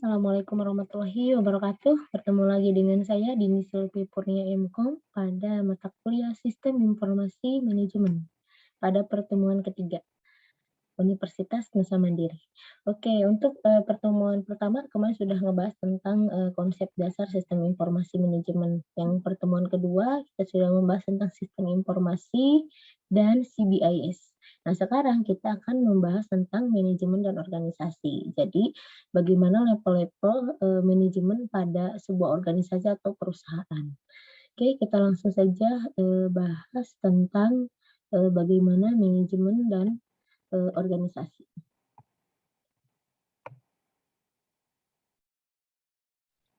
Assalamualaikum warahmatullahi wabarakatuh. Bertemu lagi dengan saya Dini Silvi Purnia MKOM pada mata kuliah Sistem Informasi Manajemen pada pertemuan ketiga Universitas Nusa Mandiri. Oke, untuk pertemuan pertama kemarin sudah ngebahas tentang konsep dasar sistem informasi manajemen. Yang pertemuan kedua kita sudah membahas tentang sistem informasi dan CBIS. Nah, sekarang kita akan membahas tentang manajemen dan organisasi. Jadi, bagaimana level-level manajemen pada sebuah organisasi atau perusahaan. Oke, kita langsung saja bahas tentang bagaimana manajemen dan organisasi.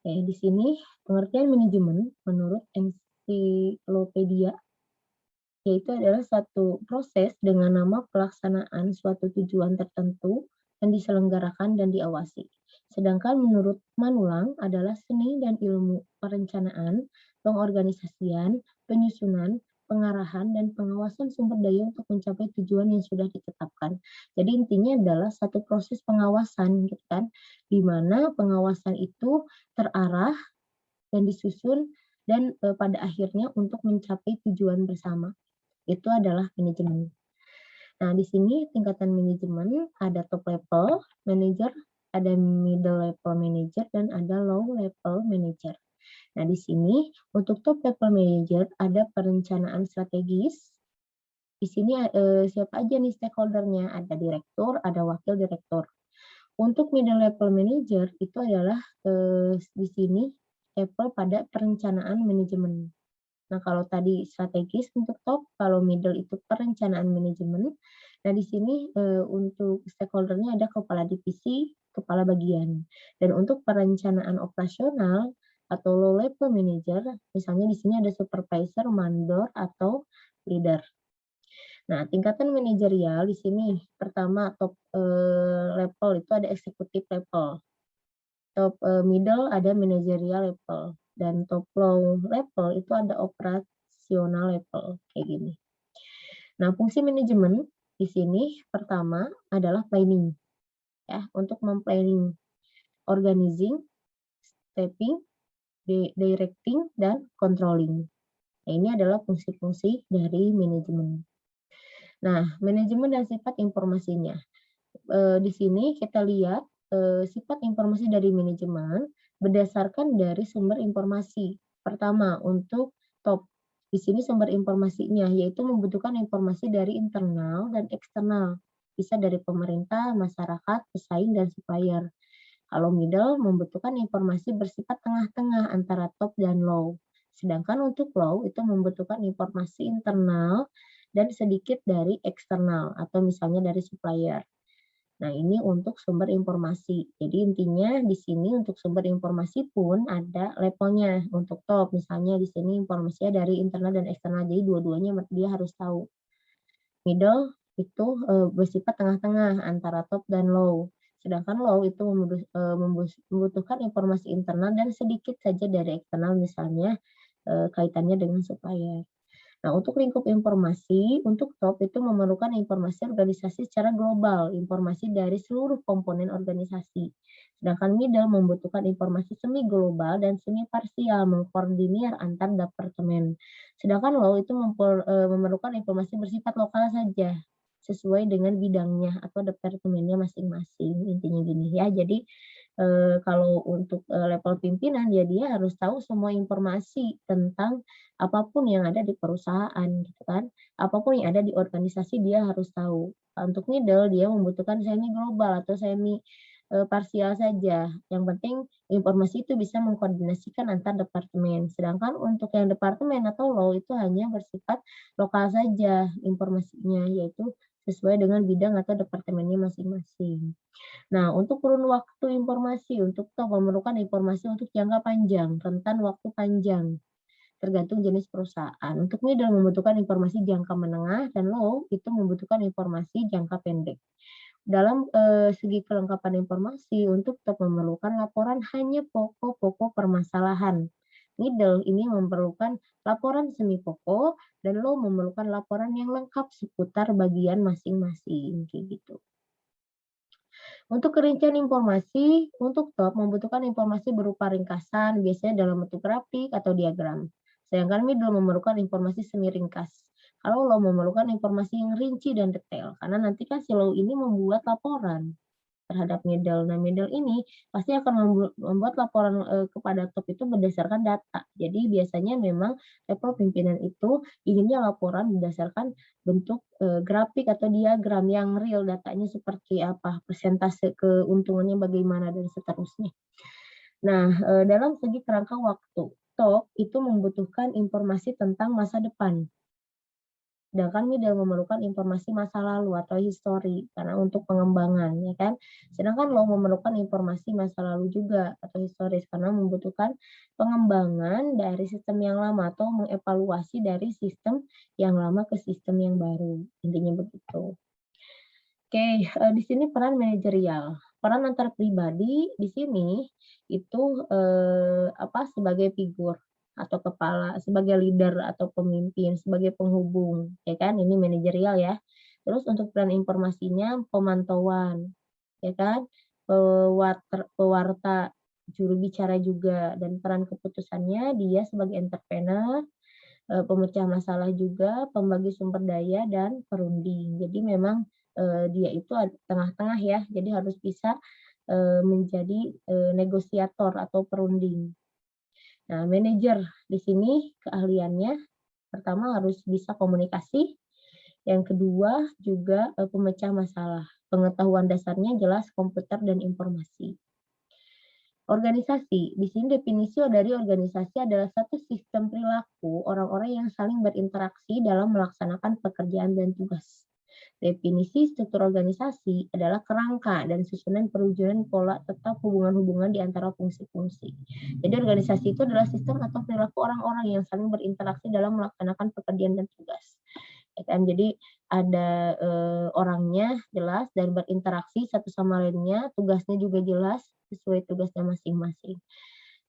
Oke, di sini pengertian manajemen menurut ensiklopedia yaitu adalah satu proses dengan nama pelaksanaan suatu tujuan tertentu yang diselenggarakan dan diawasi. Sedangkan menurut Manulang adalah seni dan ilmu perencanaan, pengorganisasian, penyusunan, pengarahan, dan pengawasan sumber daya untuk mencapai tujuan yang sudah ditetapkan. Jadi intinya adalah satu proses pengawasan, gitu kan, di mana pengawasan itu terarah dan disusun dan pada akhirnya untuk mencapai tujuan bersama. Itu adalah manajemen. Nah, di sini tingkatan manajemen ada top level manager, ada middle level manager, dan ada low level manager. Nah, di sini untuk top level manager ada perencanaan strategis. Di sini siapa aja nih stakeholder-nya? Ada direktur, ada wakil direktur. Untuk middle level manager itu adalah di sini level pada perencanaan manajemen. Nah, kalau tadi strategis untuk top, kalau middle itu perencanaan manajemen. Nah, di sini untuk stakeholder-nya ada kepala divisi, kepala bagian. Dan untuk perencanaan operasional atau low level manager, misalnya di sini ada supervisor, mandor, atau leader. Nah, tingkatan manajerial di sini pertama top level itu ada executive level. Top middle ada managerial level dan top low level itu ada operasional level kayak gini. Nah, fungsi manajemen di sini pertama adalah planning ya, untuk memplanning, organizing, stepping, directing, dan controlling. Nah, ini adalah fungsi-fungsi dari manajemen. Nah, manajemen dan sifat informasinya. Di sini kita lihat sifat informasi dari manajemen berdasarkan dari sumber informasi. Pertama, untuk top. Di sini sumber informasinya yaitu membutuhkan informasi dari internal dan eksternal. Bisa dari pemerintah, masyarakat, pesaing, dan supplier. Kalau middle membutuhkan informasi bersifat tengah-tengah antara top dan low. Sedangkan untuk low itu membutuhkan informasi internal dan sedikit dari eksternal atau misalnya dari supplier. Nah, ini untuk sumber informasi. Jadi intinya di sini untuk sumber informasi pun ada levelnya. Untuk top, misalnya di sini informasinya dari internal dan eksternal. Jadi dua-duanya dia harus tahu. Middle itu bersifat tengah-tengah antara top dan low. Sedangkan low itu membutuhkan informasi internal dan sedikit saja dari eksternal, misalnya kaitannya dengan supplier. Nah, untuk lingkup informasi, untuk top itu memerlukan informasi organisasi secara global, informasi dari seluruh komponen organisasi. Sedangkan middle membutuhkan informasi semi global dan semi parsial, mengkoordinir antar departemen. Sedangkan low itu memerlukan informasi bersifat lokal saja, sesuai dengan bidangnya atau departemennya masing-masing. Intinya gini ya, jadi kalau untuk level pimpinan ya dia harus tahu semua informasi tentang apapun yang ada di perusahaan gitu kan. Apapun yang ada di organisasi dia harus tahu. Untuk middle dia membutuhkan semi global atau semi parsial saja. Yang penting informasi itu bisa mengkoordinasikan antar departemen. Sedangkan untuk yang departemen atau low itu hanya bersifat lokal saja informasinya, yaitu sesuai dengan bidang atau departemennya masing-masing. Nah, untuk kurun waktu informasi, untuk top memerlukan informasi untuk jangka panjang, rentan waktu panjang, tergantung jenis perusahaan. Untuk middle membutuhkan informasi jangka menengah, dan low itu membutuhkan informasi jangka pendek. Dalam segi kelengkapan informasi, untuk top memerlukan laporan hanya pokok-pokok permasalahan. Middle ini memerlukan laporan semi pokok, dan low memerlukan laporan yang lengkap seputar bagian masing-masing, kayak gitu. Untuk kerincian informasi, untuk top membutuhkan informasi berupa ringkasan, biasanya dalam bentuk grafik atau diagram. Sedangkan middle memerlukan informasi semi ringkas. Kalau low memerlukan informasi yang rinci dan detail, karena nanti kan si low ini membuat laporan terhadap middle. Nah, middle ini pasti akan membuat laporan kepada top itu berdasarkan data. Jadi biasanya memang level pimpinan itu inginnya laporan berdasarkan bentuk grafik atau diagram yang real, datanya seperti apa, persentase keuntungannya bagaimana, dan seterusnya. Nah, dalam segi kerangka waktu, top itu membutuhkan informasi tentang masa depan. Sedangkan middle memerlukan informasi masa lalu atau histori karena untuk pengembangan, ya kan. Sedangkan low memerlukan informasi masa lalu juga atau historis karena membutuhkan pengembangan dari sistem yang lama atau mengevaluasi dari sistem yang lama ke sistem yang baru. Intinya begitu. Oke, di sini peran manajerial. Peran antar pribadi di sini itu sebagai figur atau kepala, sebagai leader atau pemimpin, sebagai penghubung, ya kan? Ini manajerial ya. Terus untuk peran informasinya pemantauan, ya kan? Pewarta, juru bicara juga, dan peran keputusannya dia sebagai entrepreneur, pemecah masalah juga, pembagi sumber daya, dan perunding. Jadi memang dia itu tengah-tengah ya, jadi harus bisa menjadi negosiator atau perunding. Nah, manajer di sini keahliannya pertama harus bisa komunikasi, yang kedua juga pemecah masalah. Pengetahuan dasarnya jelas komputer dan informasi. Organisasi, di sini definisi dari organisasi adalah satu sistem perilaku orang-orang yang saling berinteraksi dalam melaksanakan pekerjaan dan tugas. Definisi struktur organisasi adalah kerangka dan susunan perwujudan pola tetap hubungan-hubungan di antara fungsi-fungsi. Jadi organisasi itu adalah sistem atau perilaku orang-orang yang saling berinteraksi dalam melaksanakan pekerjaan dan tugas. Ya kan? Jadi ada orangnya jelas dan berinteraksi satu sama lainnya, tugasnya juga jelas sesuai tugasnya masing-masing.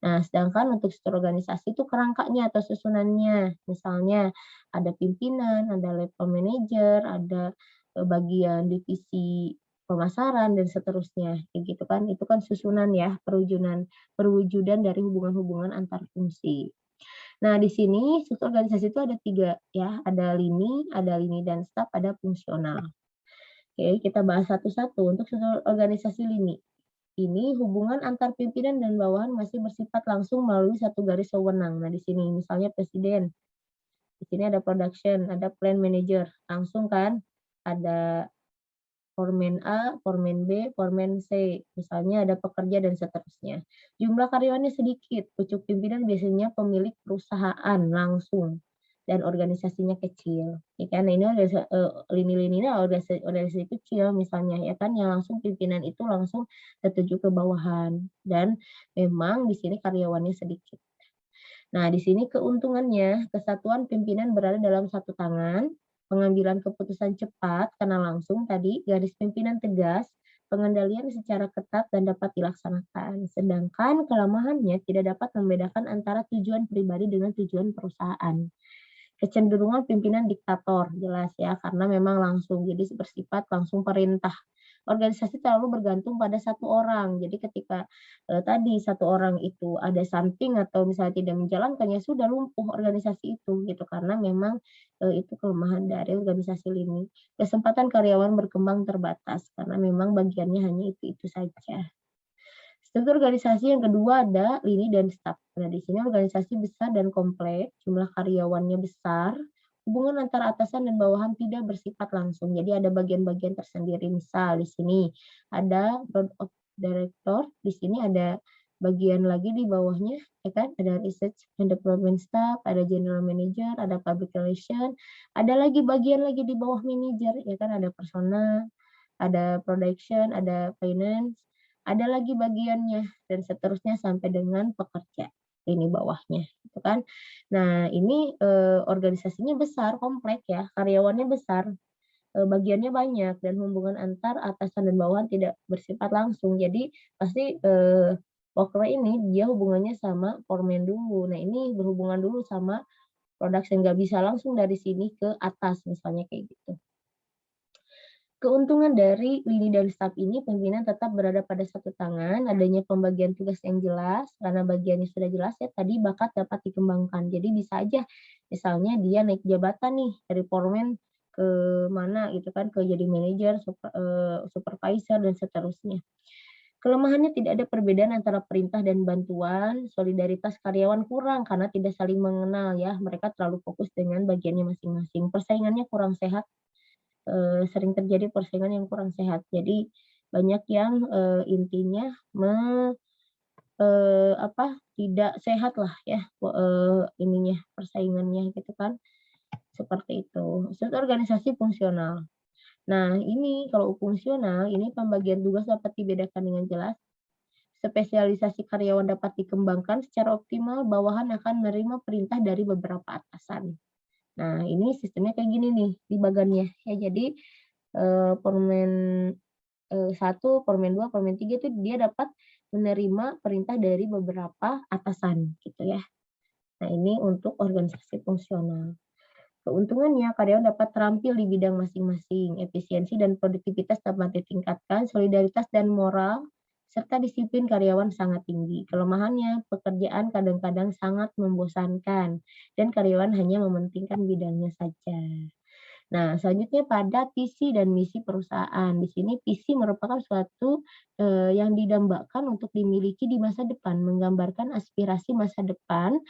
Nah, sedangkan untuk struktur organisasi itu kerangkanya atau susunannya, misalnya ada pimpinan, ada level manager, ada bagian divisi pemasaran dan seterusnya, kayak gitu kan. Itu kan susunan ya, perwujudan dari hubungan-hubungan antar fungsi. Nah, di sini struktur organisasi itu ada 3 ya, ada lini dan staf, ada fungsional. Oke, kita bahas satu-satu. Untuk struktur organisasi lini, ini hubungan antar pimpinan dan bawahan masih bersifat langsung melalui satu garis wewenang. Nah, di sini misalnya presiden, di sini ada production, ada plan manager, langsung kan ada Foreman A, Foreman B, Foreman C, misalnya ada pekerja dan seterusnya. Jumlah karyawannya sedikit, pucuk pimpinan biasanya pemilik perusahaan langsung dan organisasinya kecil. Ya kan, ini lini-lininya organisasi kecil misalnya ya kan, yang langsung pimpinan itu langsung tertuju ke bawahan dan memang di sini karyawannya sedikit. Nah, di sini keuntungannya kesatuan pimpinan berada dalam satu tangan, pengambilan keputusan cepat karena langsung tadi, garis pimpinan tegas, pengendalian secara ketat dan dapat dilaksanakan. Sedangkan kelemahannya tidak dapat membedakan antara tujuan pribadi dengan tujuan perusahaan. Kecenderungan pimpinan diktator, jelas ya, karena memang langsung, jadi bersifat langsung perintah. Organisasi terlalu bergantung pada satu orang, jadi ketika tadi satu orang itu ada something atau misalnya tidak menjalankannya, sudah lumpuh organisasi itu, gitu, karena memang itu kelemahan dari organisasi lini. Kesempatan karyawan berkembang terbatas, karena memang bagiannya hanya itu-itu saja. Struktur organisasi yang kedua ada lini dan staf. Nah, di sini organisasi besar dan kompleks, jumlah karyawannya besar, hubungan antara atasan dan bawahan tidak bersifat langsung. Jadi ada bagian-bagian tersendiri. Misal di sini ada board of director, di sini ada bagian lagi di bawahnya, ya kan? Ada research and development staff, ada general manager, ada public relation, ada lagi bagian lagi di bawah manager, ya kan? Ada personal, ada production, ada finance, ada lagi bagiannya, dan seterusnya sampai dengan pekerja, ini bawahnya, gitu kan. Nah, ini organisasinya besar, kompleks ya, karyawannya besar, bagiannya banyak, dan hubungan antar atasan dan bawahan tidak bersifat langsung. Jadi pasti worker ini dia hubungannya sama foreman dulu. Nah, ini berhubungan dulu sama production, nggak bisa langsung dari sini ke atas, misalnya kayak gitu. Keuntungan dari lini dan staf ini, pimpinan tetap berada pada satu tangan, adanya pembagian tugas yang jelas, karena bagiannya sudah jelas ya, tadi bakat dapat dikembangkan. Jadi bisa aja, misalnya dia naik jabatan nih, dari foreman ke mana gitu kan, ke jadi manajer, supervisor, dan seterusnya. Kelemahannya tidak ada perbedaan antara perintah dan bantuan, solidaritas karyawan kurang karena tidak saling mengenal ya, mereka terlalu fokus dengan bagiannya masing-masing. Persaingannya kurang sehat, sering terjadi persaingan yang kurang sehat. Jadi banyak yang, intinya tidak sehat lah ya, ininya, persaingannya gitu kan, seperti itu. Struktur organisasi fungsional. Nah ini kalau fungsional, ini pembagian tugas dapat dibedakan dengan jelas, spesialisasi karyawan dapat dikembangkan secara optimal, bawahan akan menerima perintah dari beberapa atasan. Nah, ini sistemnya kayak gini nih, dibagannya. Ya, jadi, Permen, 1, Permen 2, Permen 3 itu dia dapat menerima perintah dari beberapa atasan, gitu ya. Nah, ini untuk organisasi fungsional. Keuntungannya, karyawan dapat terampil di bidang masing-masing, efisiensi dan produktivitas dapat ditingkatkan, solidaritas dan moral, serta disiplin karyawan sangat tinggi. Kelemahannya, pekerjaan kadang-kadang sangat membosankan, dan karyawan hanya mementingkan bidangnya saja. Nah, selanjutnya pada visi dan misi perusahaan. Di sini visi merupakan suatu yang didambakan untuk dimiliki di masa depan, menggambarkan aspirasi masa depan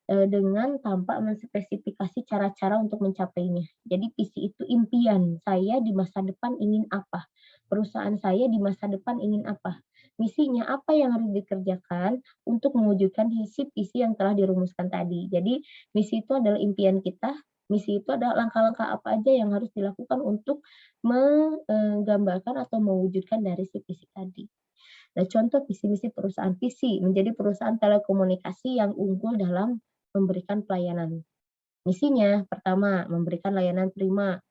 dengan tanpa menspesifikasi cara-cara untuk mencapainya. Jadi visi itu impian, saya di masa depan ingin apa, perusahaan saya di masa depan ingin apa, misinya apa yang harus dikerjakan untuk mewujudkan visi-visi yang telah dirumuskan tadi. Jadi misi itu adalah impian kita, misi itu adalah langkah-langkah apa aja yang harus dilakukan untuk menggambarkan atau mewujudkan dari si visi tadi. Nah, contoh visi misi perusahaan. Visi menjadi perusahaan telekomunikasi yang unggul dalam memberikan pelayanan. Misinya, pertama, memberikan layanan prima.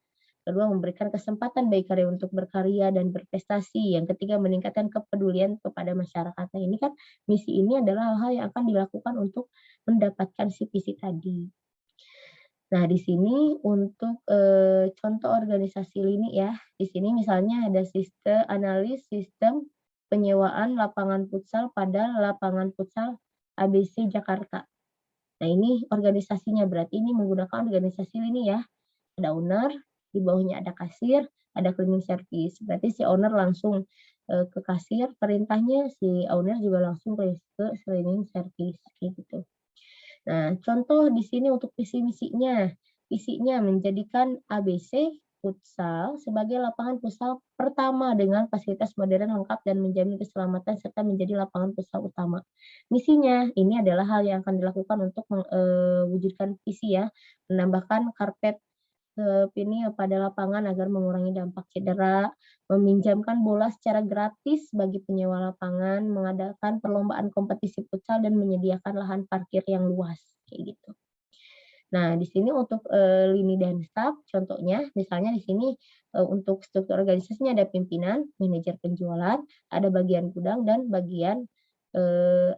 Kedua, memberikan kesempatan bagi karyawan untuk berkarya dan berprestasi. Yang ketiga, meningkatkan kepedulian kepada masyarakat. Nah, ini kan misi ini adalah hal-hal yang akan dilakukan untuk mendapatkan si visi tadi. Nah, di sini untuk, contoh organisasi lini ya, di sini misalnya ada analis sistem penyewaan lapangan futsal pada lapangan futsal ABC Jakarta. Nah, ini organisasinya, berarti ini menggunakan organisasi lini ya. Ada owner, di bawahnya ada kasir, ada cleaning service. Berarti si owner langsung, ke kasir, perintahnya si owner juga langsung ke cleaning service, kayak gitu. Nah, contoh di sini untuk visi misinya. Visinya menjadikan ABC Futsal sebagai lapangan futsal pertama dengan fasilitas modern lengkap dan menjamin keselamatan serta menjadi lapangan futsal utama. Misinya ini adalah hal yang akan dilakukan untuk mewujudkan visi ya, menambahkan karpet ini pada lapangan agar mengurangi dampak cedera, meminjamkan bola secara gratis bagi penyewa lapangan, mengadakan perlombaan kompetisi futsal dan menyediakan lahan parkir yang luas, kayak gitu. Nah, di sini untuk, lini dan staf contohnya, misalnya di sini, untuk struktur organisasinya ada pimpinan, manajer penjualan, ada bagian gudang dan bagian,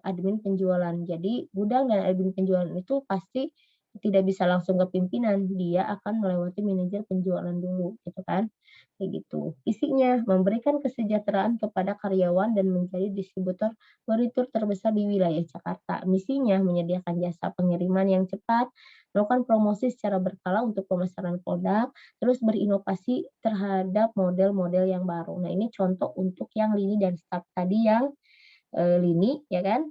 admin penjualan. Jadi gudang dan admin penjualan itu pasti tidak bisa langsung ke pimpinan, dia akan melewati manajer penjualan dulu, gitu kan, kayak gitu. Isinya, memberikan kesejahteraan kepada karyawan dan menjadi distributor furnitur terbesar di wilayah Jakarta. Misinya, menyediakan jasa pengiriman yang cepat, melakukan promosi secara berkala untuk pemasaran produk, terus berinovasi terhadap model-model yang baru. Nah, ini contoh untuk yang lini dan staf tadi yang, lini ya kan,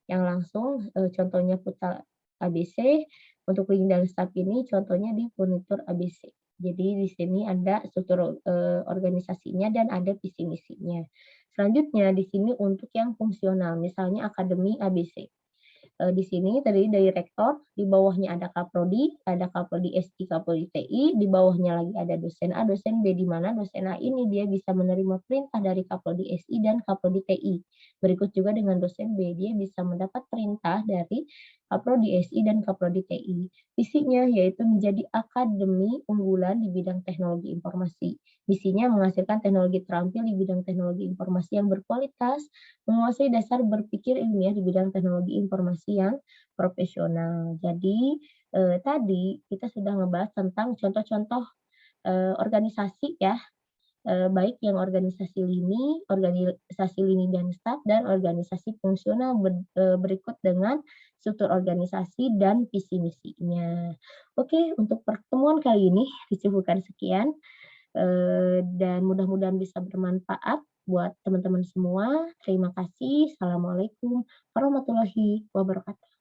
yang langsung, contohnya futsal ABC, untuk lini dan staf ini contohnya di furnitur ABC. Jadi di sini ada struktur, organisasinya dan ada visi misinya. Selanjutnya di sini untuk yang fungsional, misalnya akademi ABC. Di sini terdiri dari rektor, di bawahnya ada kaprodi, ada kaprodi SI, kaprodi TI, di bawahnya lagi ada dosen A, dosen B, di mana dosen A ini dia bisa menerima perintah dari kaprodi SI dan kaprodi TI. Berikut juga dengan dosen B, dia bisa mendapat perintah dari kaprodi SI dan kaprodi TI. Visinya yaitu menjadi akademi unggulan di bidang teknologi informasi. Misinya menghasilkan teknologi terampil di bidang teknologi informasi yang berkualitas, menguasai dasar berpikir ilmiah di bidang teknologi informasi yang profesional. Jadi, tadi kita sudah ngebahas tentang contoh-contoh, organisasi ya, baik yang organisasi lini dan staf, dan organisasi fungsional berikut dengan struktur organisasi dan visi misinya. Oke, untuk pertemuan kali ini dicukupkan sekian, dan mudah-mudahan bisa bermanfaat buat teman-teman semua. Terima kasih. Assalamualaikum warahmatullahi wabarakatuh.